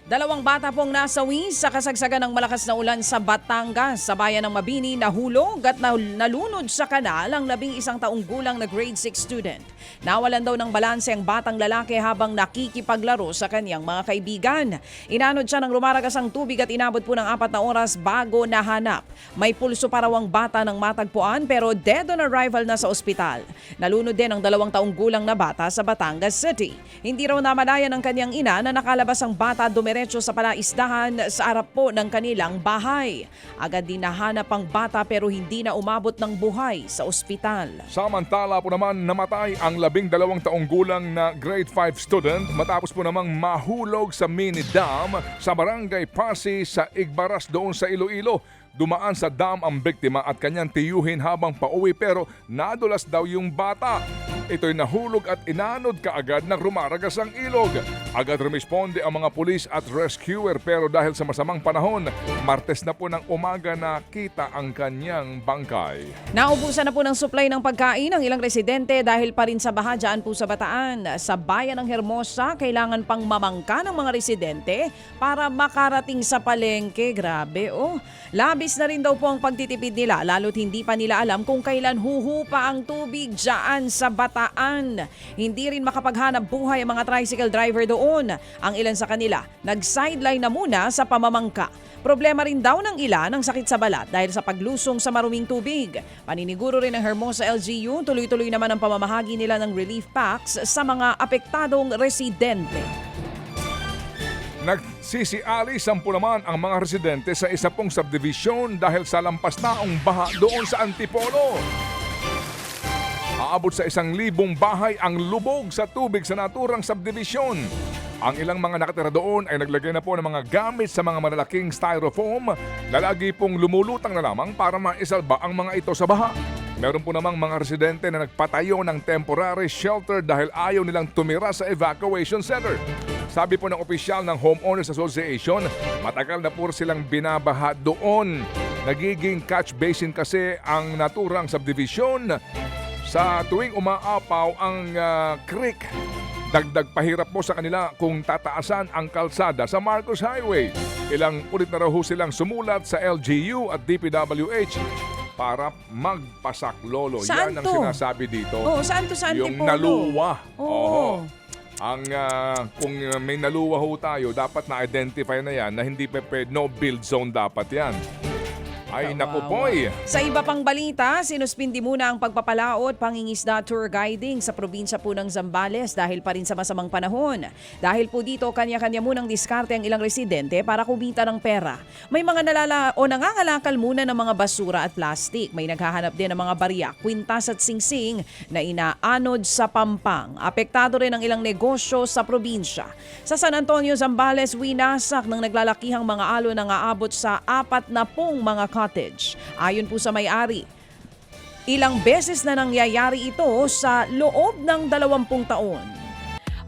Dalawang bata pong nasawi sa kasagsagan ng malakas na ulan sa Batangas. Sa bayan ng Mabini, nahulog at nalunod sa kanal ang 11 taong gulang na grade 6 student. Nawalan daw ng balanse ang batang lalaki habang nakikipaglaro sa kanyang mga kaibigan. Inanod siya ng lumaragas ang tubig at inabot po ng 4 na oras bago nahanap. May pulso pa raw ang bata ng matagpuan pero dead on arrival na sa ospital. Nalunod din ang 2 taong gulang na bata sa Batangas City. Hindi raw namalayan ng kanyang ina na nakalabas ang bata dumiretso sa palaisdahan sa harap po ng kanilang bahay. Agad din nahanap ang bata pero hindi na umabot ng buhay sa ospital. Samantala po naman namatay ang 12 taong gulang na grade 5 student matapos po namang mahulog sa mini dam sa Barangay Pasi sa Igbaras doon sa Iloilo. Dumaan sa dam ang biktima at kanyang tiyuhin habang pauwi pero nadulas daw yung bata. Ito'y nahulog at inanod kaagad ng rumaragas ang ilog. Agad rumisponde ang mga pulis at rescuer pero dahil sa masamang panahon, Martes na po ng umaga nakita ang kanyang bangkay. Naubusan na po ng supply ng pagkain ng ilang residente dahil pa rin sa baha dyan po sa Bataan. Sa bayan ng Hermosa, kailangan pang mamangka ng mga residente para makarating sa palengke. Grabe oh. Labis na rin daw po ang pagtitipid nila lalo't hindi pa nila alam kung kailan huhupa ang tubig dyan sa Bataan. Hindi rin makapaghanap buhay ang mga tricycle driver doon. Ang ilan sa kanila, nag-sideline na muna sa pamamangka. Problema rin daw ng ilan ang sakit sa balat dahil sa paglusong sa maruming tubig. Paniniguro rin ng Hermosa LGU, tuloy-tuloy naman ang pamamahagi nila ng relief packs sa mga apektadong residente. Nagsisialisan po naman ang mga residente sa isa pong subdivision dahil sa lampas taong baha doon sa Antipolo. Aabot sa 1,000 bahay ang lubog sa tubig sa naturang subdivision. Ang ilang mga nakatira doon ay naglagay na po ng mga gamit sa mga malalaking styrofoam na lagi pong lumulutang na lamang para maisalba ang mga ito sa baha. Meron po namang mga residente na nagpatayo ng temporary shelter dahil ayaw nilang tumira sa evacuation center. Sabi po ng opisyal ng Homeowners Association, matagal na po silang binabaha doon. Nagiging catch basin kasi ang naturang subdivision. Sa tuwing umaapaw ang creek, dagdag pahirap po sa kanila kung tataasan ang kalsada sa Marcos Highway. Ilang ulit na raw silang sumulat sa LGU at DPWH para magpasaklolo. Saan Yan ang to? sinasabi dito. Oh, saan to sa Antipolo? Yung naluwa. Oo. Kung may naluwa ho tayo, dapat na-identify na yan na hindi pwede, no build zone dapat yan. Ay, naku poy! Sa iba pang balita, sinuspindi muna ang pagpapalaot, pangingisda tour guiding sa probinsya po ng Zambales dahil pa rin sa masamang panahon. Dahil po dito, kanya-kanya munang diskarte ang ilang residente para kumita ng pera. May mga nangangalakal muna ng mga basura at plastik. May naghahanap din ng mga barya, kwintas at singsing na inaanod sa pampang. Apektado rin ang ilang negosyo sa probinsya. Sa San Antonio, Zambales, winasak ng naglalakihang mga alon na aabot sa 40 mga cottage. Ayon po sa may-ari, ilang beses na nangyayari ito sa loob ng 20 taon.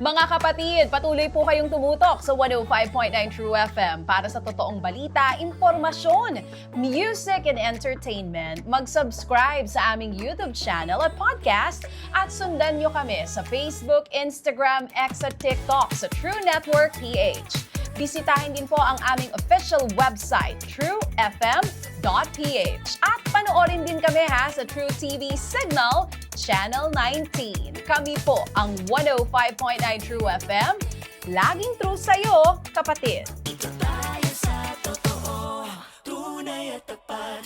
Mga kapatid, patuloy po kayong tumutok sa 105.9 True FM para sa totoong balita, impormasyon, music and entertainment. Mag-subscribe sa aming YouTube channel at podcast at sundan nyo kami sa Facebook, Instagram, X at TikTok sa True Network PH. Bisitahin din po ang aming official website, truefm.ph. At panoorin din kami sa True TV Signal, Channel 19. Kami po ang 105.9 True FM. Laging true sa'yo, kapatid. Ito tayo sa totoo, tunay at